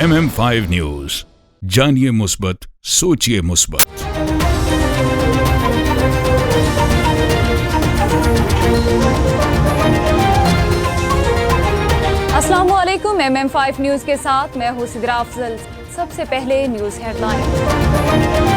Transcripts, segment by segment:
MM5 news, जानिए मुस्बत, सोचिए मुस्बत। अस्सलामुअलैकुम। MM5 न्यूज के साथ मैं हूं सिद्रा अफजल। सबसे पहले न्यूज हेडलाइन।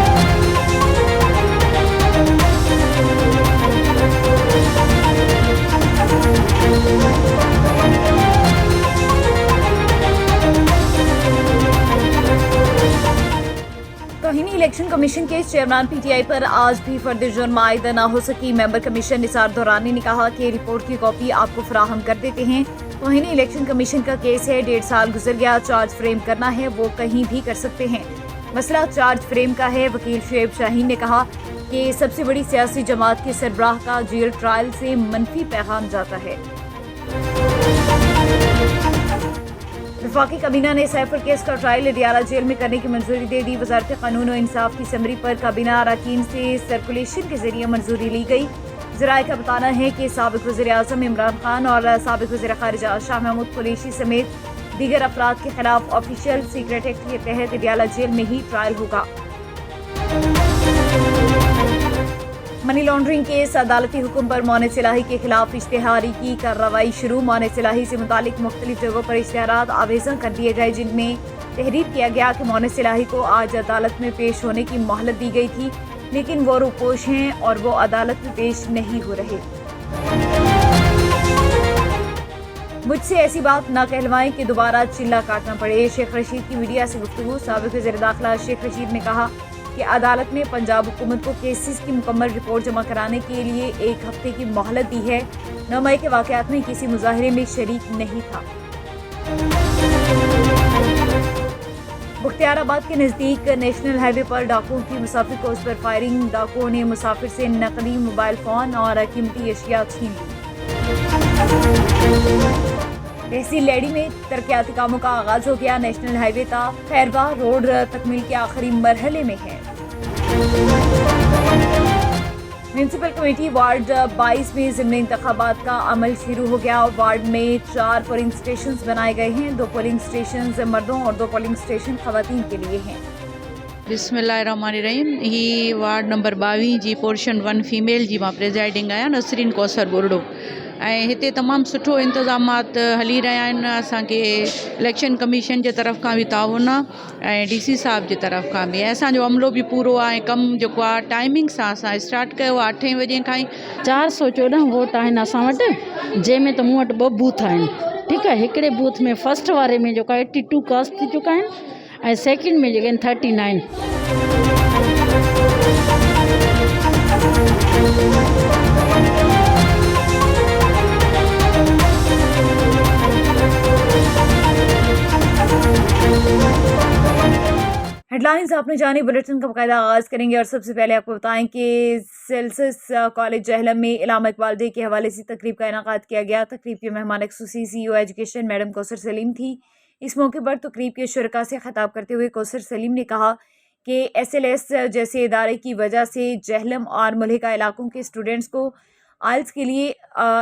तौहीनी इलेक्शन कमीशन के चेयरमैन PTI पर आज भी फर्द जुर्म आयद न हो सकी। मेंबर कमीशन निसार दौरानी ने कहा कि रिपोर्ट की कॉपी आपको फराहम कर देते हैं। तौहीनी इलेक्शन कमीशन का केस है, 1.5 साल गुजर गया, चार्ज फ्रेम करना है वो कहीं भी कर सकते हैं। मसला चार्ज फ्रेम का है। वकील शुएब शाहीन ने कहा कि सबसे बड़ी सियासी जमात के सरबराह का जेल ट्रायल से मनफी पैगाम जाता है। वफाकी काबीना ने सैफुल केस का ट्रायल अडियाला जेल में करने की मंजूरी दे दी। वजारत कानून और इंसाफ की समरी पर काबीना अरकान से सर्कुलेशन के जरिए मंजूरी ली गई। ज़राए का बताना है कि साबिक वज़ीर आज़म इमरान खान और साबिक वज़ीर ख़ारिजा शाह महमूद कुरैशी समेत दीगर अफराद के खिलाफ ऑफिशियल सीक्रेट एक्ट के तहत अडियाला जेल में ही ट्रायल होगा। मनी लॉन्ड्रिंग केस अदालती हुक्म पर मोनेस इलाही के खिलाफ इश्तिहारी की कार्रवाई शुरू। मोनेस इलाही से मुतालिक मुख्तलिफ जगहों पर इश्तिहारात आवेज़ा कर दिए गए, जिनमें तहरीर किया गया कि मोनेस इलाही को आज अदालत में पेश होने की मोहलत दी गई थी, लेकिन वो रूपोश हैं और वो अदालत में पेश नहीं हो रहे। मुझसे ऐसी बात ना कहलवाएं कि दोबारा चिल्ला काटना पड़े। शेख रशीद की मीडिया से गुफ्तगू। साबिक वज़ीर दाखिला शेख रशीद ने कहा कि अदालत ने पंजाब हुकूमत को केसेस की मुकम्मल रिपोर्ट जमा कराने के लिए 1 हफ्ते की मोहलत दी है। 9 मई के वाक़यात में किसी मुजाहरे में शरीक नहीं था। मुख्तियाराबाद के नज़दीक नेशनल हाईवे पर डाकुओं की मुसाफिर कोच पर फायरिंग। डाकुओं ने मुसाफिर से नकदी, मोबाइल फ़ोन और कीमती अशिया छीन ली। तहसील लेडी में तरक्याती कामों का आगाज हो गया। नेशनल हाईवे का खैरवा रोड तकमील के आखिरी मरहले में है। म्यूनसिपल कमेटी वार्ड 22 में ज़िमनी इंतखाबात का अमल शुरू हो गया। वार्ड में 4 पोलिंग स्टेशन बनाए गए हैं। 2 पोलिंग स्टेशन मर्दों और 2 पोलिंग स्टेशन खवातीन के लिए हैं। बिस्मिल्लाहिर्रहमानिर्रहीम। ही वार्ड नंबर 22 जी पोर्शन 1 फीमेल जी मां प्रेज़ाइडिंग आहियां, नसरीन कौसर बुर्डो। ऐं हिते तमामु सुठो इंतज़ामात हली रहिया आहिनि। असांखे इलेक्शन कमीशन जे तरफ़ खां बि ताउन आहे ऐं DC साहब जे तरफ़ खां बि। ऐं असांजो अमलो बि पूरो आहे। कमु जेको आहे टाइमिंग सां असां स्टार्ट कयो आहे 8 बजे खां ई। 414 वोट आहिनि असां वटि, जंहिंमें त मूं वटि 2 बूथ आहिनि। ठीकु आहे। हिकिड़े बूथ में फर्स्ट वारे में जेको 82 कास्ट थी चुका आहिनि ऐं सेकेंड में जेके आहिनि 39। हेडलाइंस आपने जानी। बुलेटिन का बाकायदा आगाज़ करेंगे और सबसे पहले आपको बताएं कि सेल्सियस कॉलेज जहलम में इलामा इकबाल डे के हवाले से तकरीब का इनाकाद किया गया। तकरीब के मेहमान ख़ुसूसी CEO education madam Kausar Salim थी। इस मौके पर तकरीब के शुरका से खिताब करते हुए कौसर सलीम ने कहा कि SLS जैसे इदारे की वजह से जहलम और मुल्हिका इलाकों के स्टूडेंट्स को आइल्स के लिए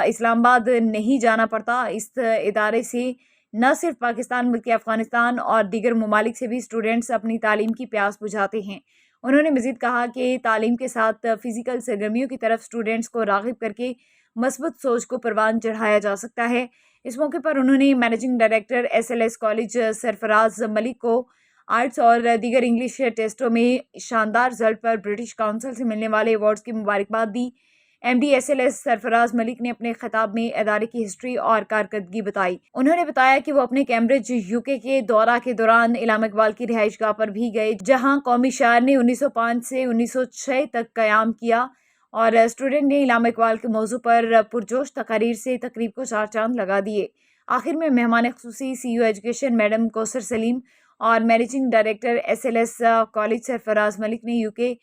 इस्लामाबाद नहीं जाना पड़ता। इस इदारे से न सिर्फ पाकिस्तान बल्कि अफ़गानिस्तान और दीगर ममालिक से भी स्टूडेंट्स अपनी तालीम की प्यास बुझाते हैं। उन्होंने मज़ीद कहा कि तालीम के साथ फ़िज़िकल सरगर्मियों की तरफ स्टूडेंट्स को राग़िब करके मस्बत सोच को परवान चढ़ाया जा सकता है। इस मौके पर उन्होंने managing director SLS college Sarfaraz Malik को आर्ट्स और दीगर इंग्लिश टेस्टों में शानदार रिजल्ट पर ब्रिटिश काउंसिल से मिलने वाले अवार्ड्स की मुबारकबाद दी। MD SLS सरफराज मलिक ने अपने खिताब में अदारे की हिस्ट्री और कारकर्दगी बताई। उन्होंने बताया कि वो अपने कैम्ब्रिज UK के दौरा के दौरान इलामा इकबाल की रिहाइश गाह पर भी गए, जहां कौमी शायर ने 1905 से 1906 तक क़याम किया और स्टूडेंट ने इलामा इकबाल के मौजू पर पुरजोश तकारीर से तकरीब को 4 चांद लगा दिए। आखिर में मेहमान ख़ुसूसी CEO education madam Kausar Saleem और managing director SLS college Sarfaraz Malik ने UK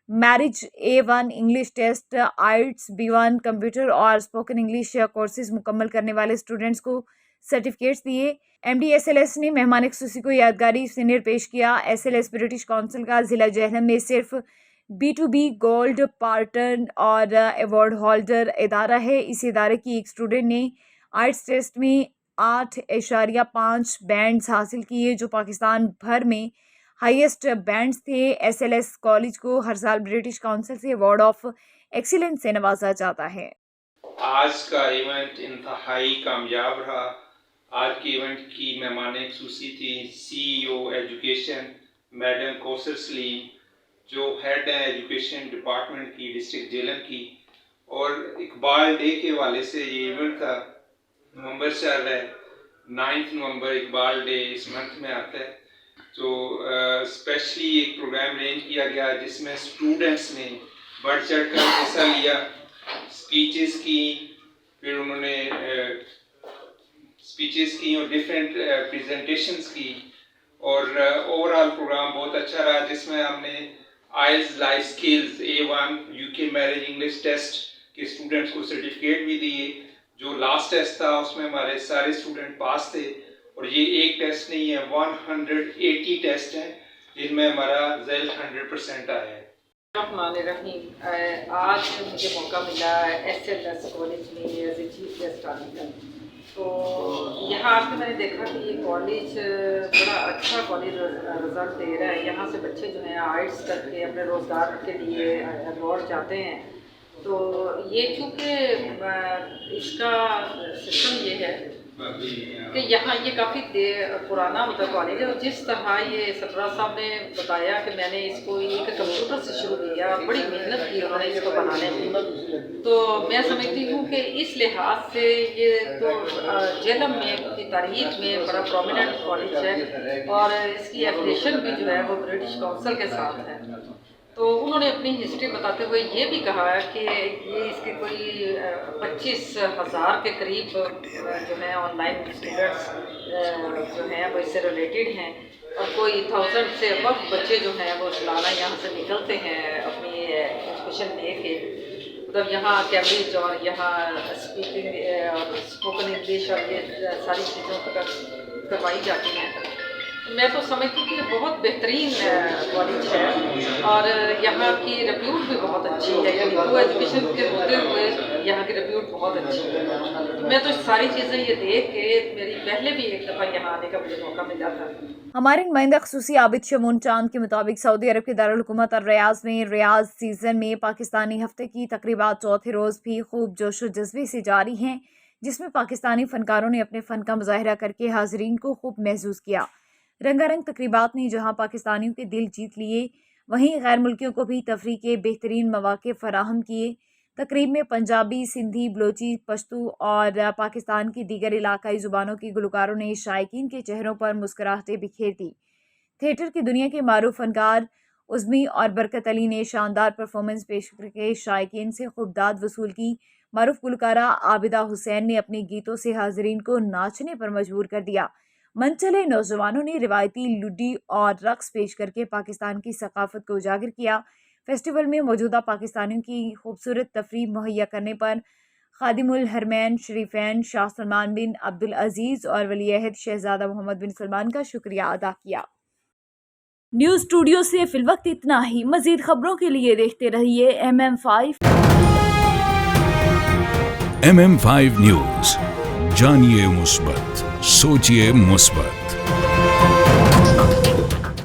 marriage A1 English test, IELTS B1 computer और स्पोकन इंग्लिश कोर्सेज मुकम्मल करने वाले स्टूडेंट्स को सर्टिफिकेट्स दिए। MD SLS ने मेहमान ख़ुसूसी को यादगारी सीनियर पेश किया। SLS ब्रिटिश काउंसिल का ज़िला जहलम में सिर्फ B2B गोल्ड पार्टन और अवार्ड होल्डर इदारा है। इस इदारे की एक स्टूडेंट ने आइल्स टेस्ट में 8.5 بینڈز حاصل کیے جو پاکستان بھر میں ہائیسٹ بینڈز تھے۔ SLS کالج کو ہر سال برٹش کونسل سے ایوارڈ آف ایکسیلنس سے نوازا جاتا ہے۔ آج کا ایونٹ انتہائی کامیاب رہا۔ آج کے ایونٹ کی مہمان خصوصی تھی CEO ایجوکیشن میڈم کوثر سلیم، جو ہیڈ ہیں ایجوکیشن ڈپارٹمنٹ کی ڈسٹرکٹ جیلم کی، اور اقبال ڈے کے حوالے سے یہ ایونٹ تھا۔ نومبر چل رہا ہے، 9 نومبر اقبال ڈے اس منتھ میں آتا ہے، تو اسپیشلی ایک پروگرام ارینج کیا گیا جس میں اسٹوڈنٹس نے بڑھ چڑھ کر حصہ لیا، اسپیچز کی، پھر انہوں نے اسپیچز کی اور ڈفرینٹ پریزنٹیشنز کی، اور اوور آل پروگرام بہت اچھا رہا جس میں ہم نے oils life skills A1 UK marriage English test کے اسٹوڈنٹس کو سرٹیفکیٹ بھی دیے۔ جو لاسٹ ٹیسٹ تھا اس میں ہمارے سارے اسٹوڈنٹ پاس تھے، اور یہ ایک ٹیسٹ نہیں ہے، 180 ٹیسٹ ہیں جن میں ہمارا رزلٹ 100% آیا ہے۔ الرحمن الرحیم، آج مجھے موقع ملا SLS کالج میں ایز اے چیف گیسٹ آنے کا، تو یہاں آ کے میں نے دیکھا کہ یہ کالج بڑا اچھا کالج رزلٹ دے رہا ہے۔ یہاں سے بچے جو ہیں آئٹس کر کے اپنے روزگار کے لیے ابراڈ جاتے ہیں، تو یہ چونکہ اس کا سسٹم یہ ہے کہ یہاں یہ کافی پرانا کالج ہے، اور جس طرح یہ سربراہ صاحب نے بتایا کہ میں نے اس کو ایک کمپیوٹر سے شروع کیا، بڑی محنت کی انہوں نے اس کو بنانے میں، تو میں سمجھتی ہوں کہ اس لحاظ سے یہ تو جیلم میں کی تاریخ میں بڑا پرومیننٹ کالج ہے، اور اس کی ایفیلیشن بھی جو ہے وہ برٹش کونسل کے ساتھ ہے۔ تو انہوں نے اپنی ہسٹری بتاتے ہوئے یہ بھی کہا کہ یہ اس کے کوئی 25,000 کے قریب جو ہیں آن لائن اسٹوڈنٹس جو ہیں وہ اس سے ریلیٹڈ ہیں، اور کوئی 1000 سے ابو بچے جو ہیں وہ سالانہ یہاں سے نکلتے ہیں اپنی ایجوکیشن لے کے، مطلب یہاں کیمبرج اور یہاں اسپیکنگ اور اسپوکن انگلش اور یہ ساری چیزوں کروائی جاتی ہیں۔ میں تو سمجھتی ہوں کہ یہ بہت بہترین کالج ہے، اور یہاں کی ریپیوٹ بھی بہت اچھی ہے، یعنی وہ ایجوکیشن کے ہوتے ہوئے یہاں کی ریپیوٹ بہت اچھی ہے۔ میں تو ساری چیزیں یہ دیکھ کے میری پہلے بھی ایک دفعہ یہاں آنے کا مجھے موقع ملا تھا۔ ہمارے نمائندہ خصوصی عابد شمون چاند کے مطابق سعودی عرب کے دارالحکومت الریاض میں ریاض سیزن میں پاکستانی ہفتے کی تقریبات چوتھے روز بھی خوب جوش و جذبے سے جاری ہیں، جس میں پاکستانی فنکاروں نے اپنے فن کا مظاہرہ کر کے حاضرین کو خوب محظوظ کیا۔ رنگا رنگ تقریبات نے جہاں پاکستانیوں کے دل جیت لیے، وہیں غیر ملکیوں کو بھی تفریح کے بہترین مواقع فراہم کیے۔ تقریب میں پنجابی، سندھی، بلوچی، پشتو اور پاکستان کی دیگر علاقائی زبانوں کی گلوکاروں نے شائقین کے چہروں پر مسکراہٹیں بکھیر دی۔ تھیٹر کی دنیا کے معروف فنکار عظمی اور برکت علی نے شاندار پرفارمنس پیش کر کے شائقین سے خوب داد وصول کی۔ معروف گلوکارہ عابدہ حسین نے اپنے گیتوں سے حاضرین کو ناچنے پر مجبور کر دیا۔ منچلے نوجوانوں نے روایتی لڈی اور رقص پیش کر کے پاکستان کی ثقافت کو اجاگر کیا۔ فیسٹیول میں موجودہ پاکستانیوں کی خوبصورت تفریح مہیا کرنے پر خادم الحرمین شریفین شاہ سلمان بن عبدالعزیز اور ولی عہد شہزادہ محمد بن سلمان کا شکریہ ادا کیا۔ نیوز اسٹوڈیو سے فی الوقت اتنا ہی۔ مزید خبروں کے لیے دیکھتے رہیے MM5 MM5 نیوز، جانیے مثبت، سوچیے مثبت۔